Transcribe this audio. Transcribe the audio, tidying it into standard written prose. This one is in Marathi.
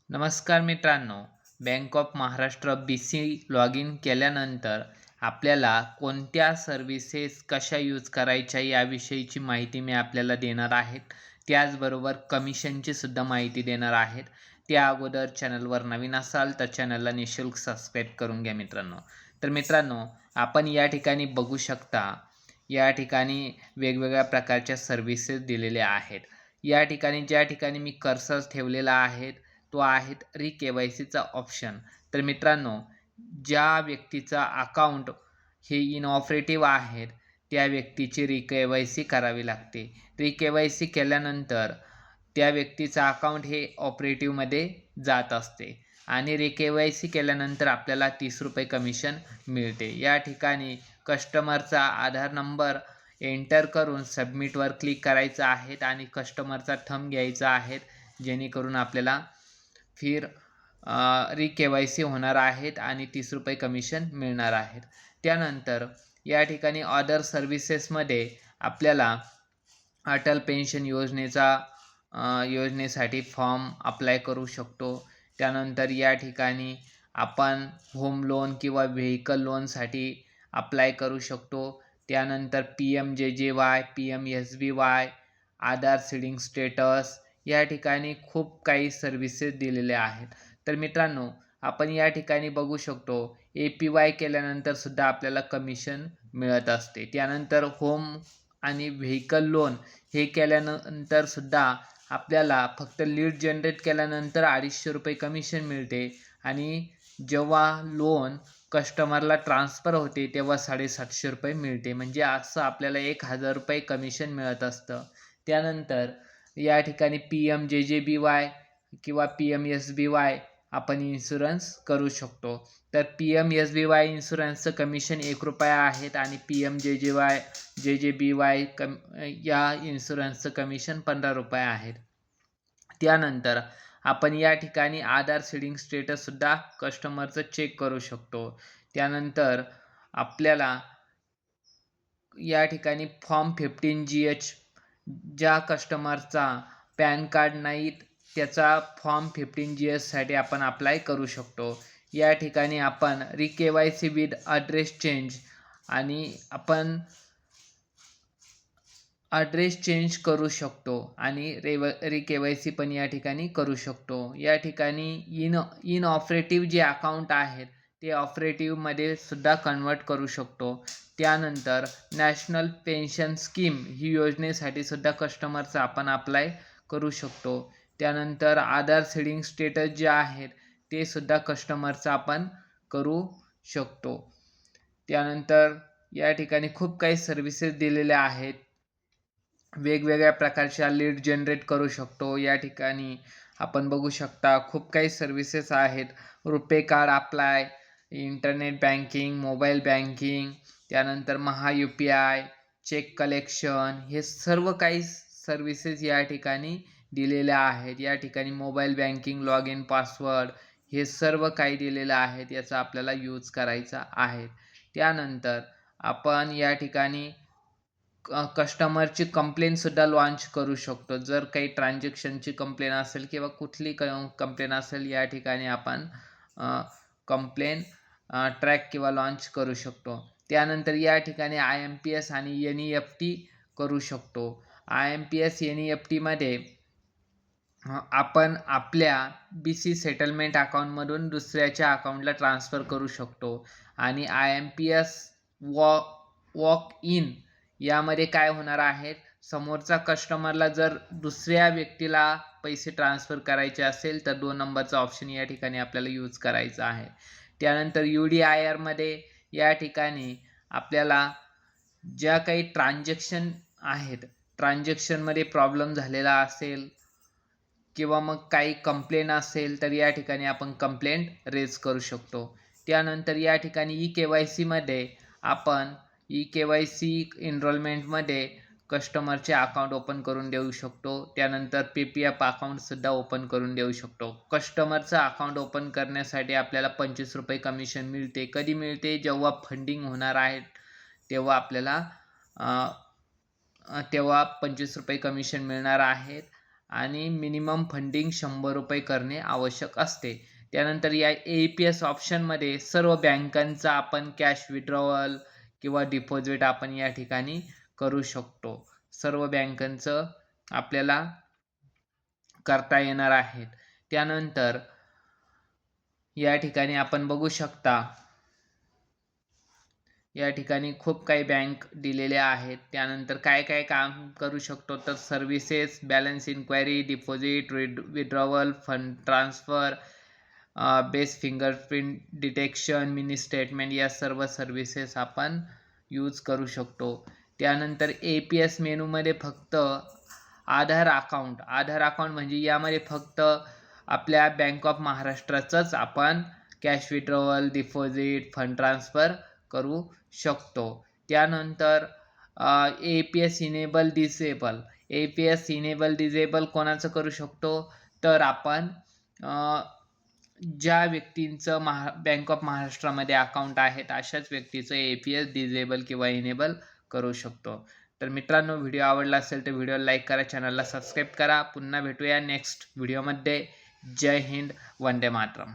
नमस्कार मित्रांनो. Bank of Maharashtra BC log in केल्यानंतर आपल्याला कोणत्या सर्व्हिसेस कशा यूज करायच्या याविषयीची माहिती मी आपल्याला देणार आहे. त्याचबरोबर कमिशनची सुद्धा माहिती देणार आहेत. त्या अगोदर चॅनलवर नवीन असाल तर चॅनलला निःशुल्क सबस्क्राईब करून घ्या मित्रांनो. तर मित्रांनो, आपण या ठिकाणी बघू शकता, या ठिकाणी वेगवेगळ्या प्रकारच्या सर्व्हिसेस दिलेल्या आहेत. या ठिकाणी ज्या ठिकाणी मी कर्सर ठेवलेला आहे तो आहे री-के-वाय-सीचा ऑप्शन. तर मित्रांनो, ज्या व्यक्तीचा अकाउंट हे इनऑपरेटिव्ह आहेत त्या व्यक्तीची री-के-वाय-सी करावी लागते. री-के-वाय-सी केल्यानंतर त्या व्यक्तीचं अकाउंट हे ऑपरेटिव्हमध्ये जात असते आणि री-के-वाय-सी केल्यानंतर आपल्याला ₹30 कमिशन मिळते. या ठिकाणी कस्टमरचा आधार नंबर एंटर करून सबमिटवर क्लिक करायचं आहे आणि कस्टमरचा थंब घ्यायचा आहे, जेणेकरून आपल्याला फिर री-के-वाय-सी होणार आहेत आणि ₹30 कमिशन मिळणार आहेत. त्यानंतर या ठिकाणी अदर सर्व्हिसेसमध्ये आपल्याला अटल पेन्शन योजनेसाठी फॉर्म अप्लाय करू शकतो. त्यानंतर या ठिकाणी आपण होम लोन किंवा व्हेकल लोनसाठी अप्लाय करू शकतो. त्यानंतर PMJJY, PMSBY, आधार सीडिंग स्टेटस या ठिकाणी खूप काही सर्व्हिसेस दिलेल्या आहेत. तर मित्रांनो, आपण या ठिकाणी बघू शकतो APY केल्यानंतर सुद्धा आपल्याला कमिशन मिळत असते. त्यानंतर होम आणि व्हेकल लोन हे केल्यानंतर सुद्धा आपल्याला फक्त लीड जनरेट केल्यानंतर ₹250 कमिशन मिळते आणि जेव्हा लोन कस्टमरला ट्रान्सफर होते तेव्हा ₹750 मिळते. म्हणजे असं आपल्याला ₹1000 कमिशन मिळत असतं. त्यानंतर या ठिकाणी PMJJBY किंवा PMSBY आपण इन्शुरन्स करू शकतो. तर PMSBY इन्शुरन्सचं कमिशन ₹1 आहेत आणि PMJJBY या इन्शुरन्सचं कमिशन ₹15 आहेत. त्यानंतर आपण या ठिकाणी आधार सीडिंग स्टेटससुद्धा कस्टमरचं चेक करू शकतो. त्यानंतर आपल्याला या ठिकाणी फॉर्म 15GH ज्या कस्टमरचा पॅन कार्ड नाहीत त्याचा फॉर्म 15GH आपण अप्लाय करू शकतो. या ठिकाणी आपण री-के-वाय-सी विथ ॲड्रेस चेंज आणि आपण ॲड्रेस चेंज करू शकतो आणि री-के-वाय-सी पण या ठिकाणी करू शकतो. या ठिकाणी इनऑपरेटिव्ह जे अकाउंट आहेत ते ऑपरेटिव्हमध्ये सुद्धा कन्वर्ट करू शकतो. त्यानंतर नॅशनल पेन्शन स्कीम ही योजनेसाठी सुद्धा कस्टमरचा आपण अप्लाय करू शकतो. त्यानंतर आधार सीडिंग स्टेटस जे आहेत ते सुद्धा कस्टमरचा आपण करू शकतो. त्यानंतर या ठिकाणी खूप काही सर्व्हिसेस दिलेल्या आहेत. वेगवेगळ्या प्रकारच्या लीड जनरेट करू शकतो. या ठिकाणी आपण बघू शकता खूप काही सर्व्हिसेस आहेत. RuPay card apply, internet banking, mobile banking, त्यानंतर UPI, चेक कलेक्शन, हे सर्व काही सर्व्हिसेस या ठिकाणी दिलेल्या आहेत. या ठिकाणी mobile banking, log in password हे सर्व काही दिलेलं आहे. याचा आपल्याला यूज करायचा आहे. त्यानंतर आपण या ठिकाणी कस्टमरची कंप्लेनसुद्धा लॉन्च करू शकतो. जर काही ट्रान्झॅक्शनची कंप्लेन असेल किंवा कुठली कंप्लेन असेल या ठिकाणी आपण कंप्लेन ट्रॅक किंवा लॉन्च करू शकतो. त्यानंतर या ठिकाणी IMPS आणि NEFT करू शकतो. IMPS NEFTमध्ये आपण आपल्या BC सेटलमेंट अकाउंटमधून दुसऱ्याच्या अकाउंटला ट्रान्सफर करू शकतो आणि IMPS वॉक इन यामध्ये काय होणार आहे, समोरचा कस्टमरला जर दुसऱ्या व्यक्तीला पैसे ट्रान्सफर करायचे असेल तर 2 नंबरचा ऑप्शन या ठिकाणी आपल्याला यूज करायचा आहे. त्यानंतर UDIR मध्ये या ठिकाणी आपल्याला ज्या काही ट्रान्झॅक्शन आहेत, ट्रान्झॅक्शनमध्ये प्रॉब्लेम झालेला असेल किंवा मग काही कंप्लेंट असेल तर या ठिकाणी आपण कंप्लेंट रेज करू शकतो. त्यानंतर या ठिकाणी E-KYCमध्ये आपण E-KYC एनरोलमेंटमध्ये कस्टमरचे अकाउंट ओपन करून देऊ शकतो. त्यानंतर PPF अकाउंटसुद्धा ओपन करून देऊ शकतो. कस्टमरचं अकाउंट ओपन करण्यासाठी आपल्याला ₹25 कमिशन मिळते. कधी मिळते? जेव्हा फंडिंग होणार आहे तेव्हा आपल्याला ₹25 कमिशन मिळणार आहेत आणि मिनिमम फंडिंग 100 रुपये करणे आवश्यक असते. त्यानंतर या APS ऑप्शनमध्ये सर्व बँकांचा आपण कॅश विड्रॉवल किंवा डिपॉझिट आपण या ठिकाणी करू शकतो. सर्व बँकांचं आपल्याला करता येणार आहेत. त्यानंतर या ठिकाणी आपण बघू शकता, या ठिकाणी खूप काही बँक दिलेले आहेत. त्यानंतर काय काय काम करू शकतो तर services, balance inquiry, deposit, withdrawal, fund transfer, base fingerprint detection, mini statement या सर्व सर्व्हिसेस आपण यूज करू शकतो. त्यानंतर APS मेनूमध्ये फक्त आधार अकाउंट म्हणजे यामध्ये फक्त आपल्या बँक ऑफ महाराष्ट्राचंच आपण cash withdrawal, deposit, fund transfer करू शकतो. त्यानंतर APS इनेबल डिसेबल कोणाचं करू शकतो तर आपण ज्या व्यक्तींचं बँक ऑफ महाराष्ट्रामध्ये अकाउंट आहेत अशाच व्यक्तीचं APS डिसेबल किंवा इनेबल करू शकतो. तर मित्रांनो, व्हिडिओ आवडला असेल तर व्हिडिओला लाईक करा, चॅनलला सबस्क्राईब करा. पुन्हा भेटूया नेक्स्ट व्हिडिओमध्ये. जय हिंद, वंदे मातरम.